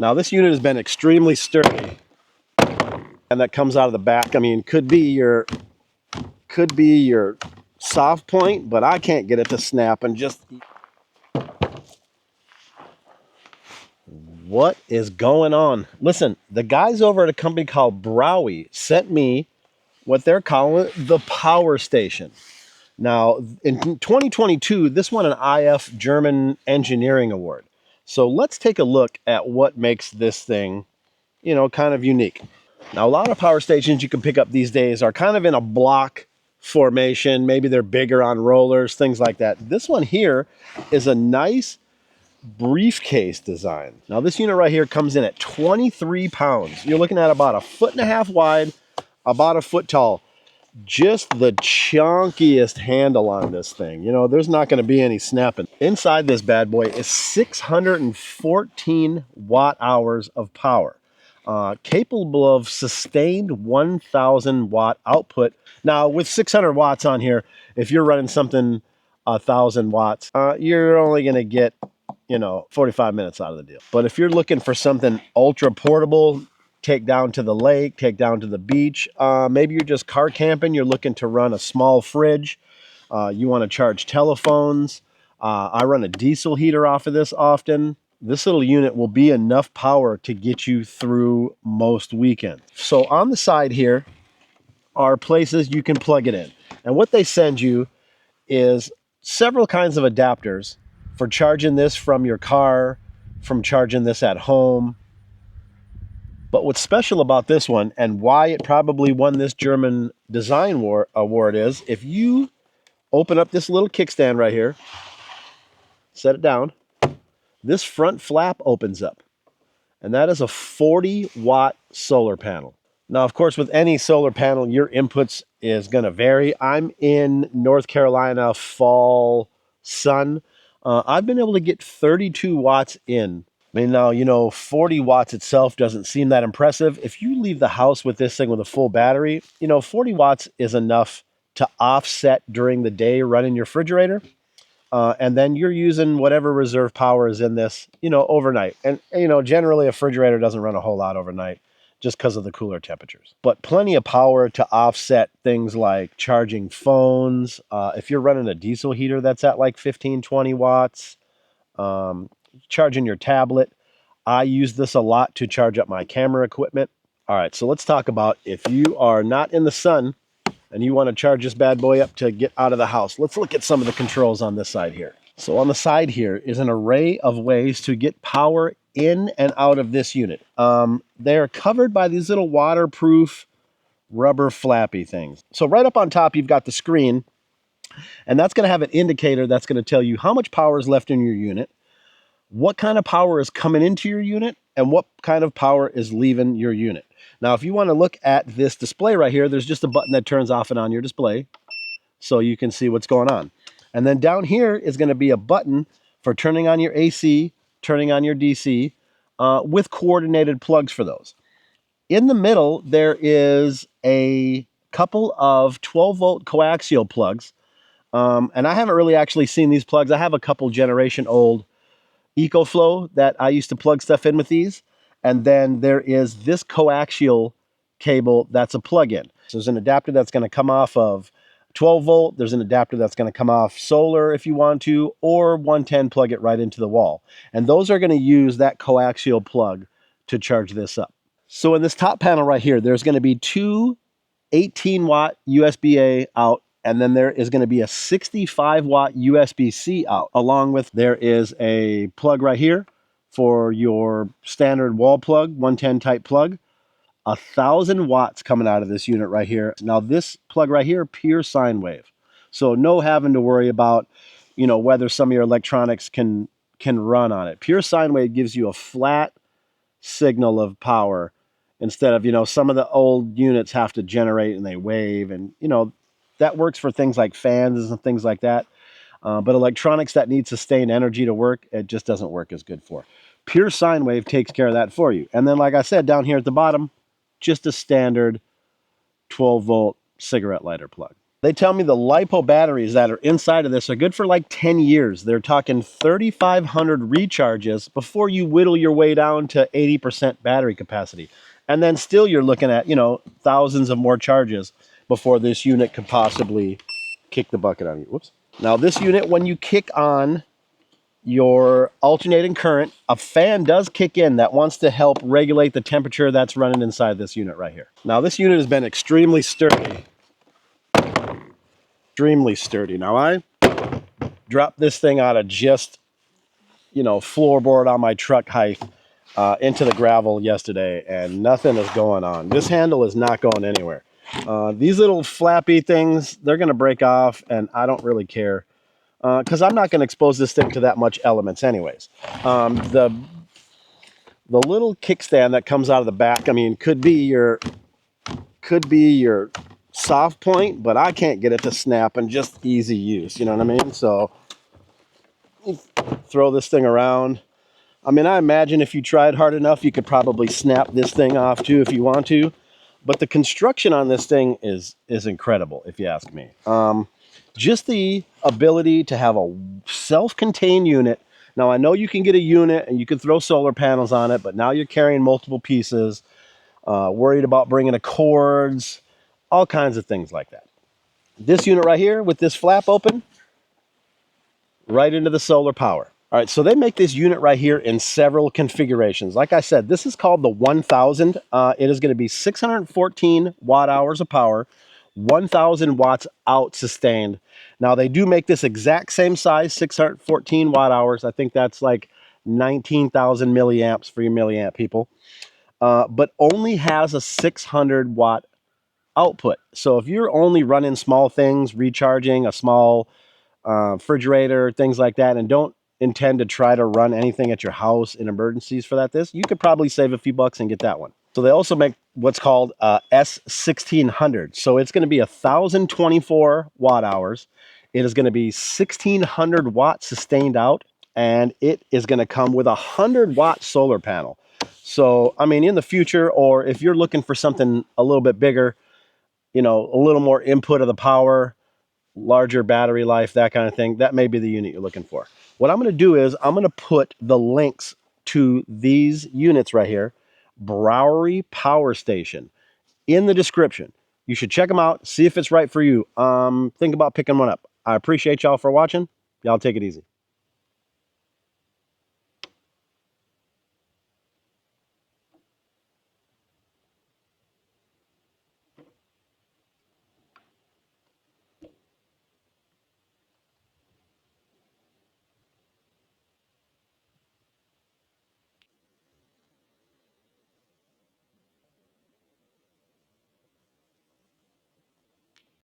Now this unit has been extremely sturdy, and that comes out of the back. I mean, could be your soft point, but I can't get it to snap. And just what is going on? Listen, the guys over at a company called Browey sent me what they're calling the power station. Now, in 2022, this won an IF German Engineering Award. So let's take a look at what makes this thing, you know, kind of unique. Now, a lot of power stations you can pick up these days are kind of in a block formation. Maybe they're bigger on rollers, things like that. This one here is a nice briefcase design. Now, this unit right here comes in at 23 pounds. You're looking at about 1.5 feet wide, about 1 foot tall. Just the chunkiest handle on this thing. You know, there's not going to be any snapping. Inside this bad boy is 614 watt hours of power, capable of sustained 1,000 watt output. Now, with 600 watts on here, if you're running something 1,000 watts, you're only going to get, you know, 45 minutes out of the deal. But if you're looking for something ultra portable, take down to the lake, take down to the beach. Maybe you're just car camping. You're looking to run a small fridge. You want to charge telephones. I run a diesel heater off of this often. This little unit will be enough power to get you through most weekends. So on the side here are places you can plug it in. And what they send you is several kinds of adapters for charging this from your car, from charging this at home. But what's special about this one, and why it probably won this German design award, is if you open up this little kickstand right here, set it down, this front flap opens up. And that is a 40-watt solar panel. Now, of course, with any solar panel, your inputs is going to vary. I'm in North Carolina, fall sun. I've been able to get 32 watts in. I mean, now, you know, 40 watts itself doesn't seem that impressive. If you leave the house with this thing with a full battery, you know, 40 watts is enough to offset during the day running your refrigerator. And then you're using whatever reserve power is in this, you know, overnight. And, you know, generally a refrigerator doesn't run a whole lot overnight just because of the cooler temperatures. But plenty of power to offset things like charging phones. If you're running a diesel heater that's at like 15, 20 watts, charging your tablet. I use this a lot to charge up my camera equipment. All right, so let's talk about if you are not in the sun and you want to charge this bad boy up to get out of the house. Let's look at some of the controls on this side here. So on the side here is an array of ways to get power in and out of this unit. They are covered by these little waterproof rubber flappy things. So right up on top, you've got the screen, and that's going to have an indicator that's going to tell you how much power is left in your unit, what kind of power is coming into your unit, and what kind of power is leaving your unit. Now, if you want to look at this display right here, there's just a button that turns off and on your display so you can see what's going on. And then down here is going to be a button for turning on your AC, turning on your DC, with coordinated plugs for those. In the middle, there is a couple of 12-volt coaxial plugs. And I haven't really actually seen these plugs. I have a couple generation old EcoFlow that I used to plug stuff in with these. And then there is this coaxial cable that's a plug-in. So there's an adapter that's going to come off of 12 volt. There's an adapter that's going to come off solar if you want to, or 110, plug it right into the wall. And those are going to use that coaxial plug to charge this up. So in this top panel right here, there's going to be two 18-watt USB-A out, and then there is going to be a 65-watt USB-C out. Along with, there is a plug right here for your standard wall plug, 110 type plug. 1,000 watts coming out of this unit right here. Now this plug right here, pure sine wave. So no having to worry about, you know, whether some of your electronics can run on it. Pure sine wave gives you a flat signal of power instead of, you know, some of the old units have to generate and they wave, and, you know, that works for things like fans and things like that. But electronics that need sustained energy to work, it just doesn't work as good for. Pure sine wave takes care of that for you. And then, like I said, down here at the bottom, just a standard 12-volt cigarette lighter plug. They tell me the LiPo batteries that are inside of this are good for like 10 years. They're talking 3,500 recharges before you whittle your way down to 80% battery capacity. And then still you're looking at, you know, thousands of more charges before this unit could possibly kick the bucket on you. Whoops. Now this unit, when you kick on your alternating current, a fan does kick in that wants to help regulate the temperature that's running inside this unit right here. Now this unit has been extremely sturdy. Extremely sturdy. Now I dropped this thing out of just, you know, floorboard on my truck height into the gravel yesterday, and nothing is going on. This handle is not going anywhere. These little flappy things, they're going to break off, and I don't really care because I'm not going to expose this thing to that much elements anyways. The little kickstand that comes out of the back, I mean, could be your soft point, but I can't get it to snap and just easy use, you know what I mean? So throw this thing around. I mean, I imagine if you tried hard enough, you could probably snap this thing off too if you want to. But the construction on this thing is incredible, if you ask me. Just the ability to have a self-contained unit. Now, I know you can get a unit and you can throw solar panels on it, but now you're carrying multiple pieces, worried about bringing the cords, all kinds of things like that. This unit right here with this flap open, right into the solar power. All right, so they make this unit right here in several configurations. Like I said, this is called the 1000. It is going to be 614 watt hours of power, 1000 watts out sustained. Now, they do make this exact same size, 614 watt hours. I think that's like 19,000 milliamps for your milliamp people, but only has a 600 watt output. So if you're only running small things, recharging a small refrigerator, things like that, and don't intend to try to run anything at your house in emergencies for this, you could probably save a few bucks and get that one. So they also make what's called S1600. So it's going to be 1,024 watt hours. It is going to be 1,600 watts sustained out, and it is going to come with a 100-watt solar panel. So, I mean, in the future, or if you're looking for something a little bit bigger, you know, a little more input of the power, larger battery life, that kind of thing, that may be the unit you're looking for. What I'm going to do is I'm going to put the links to these units right here, Browey Power Station, in the description. You should check them out, see if it's right for you. Think about picking one up. I appreciate y'all for watching. Y'all take it easy.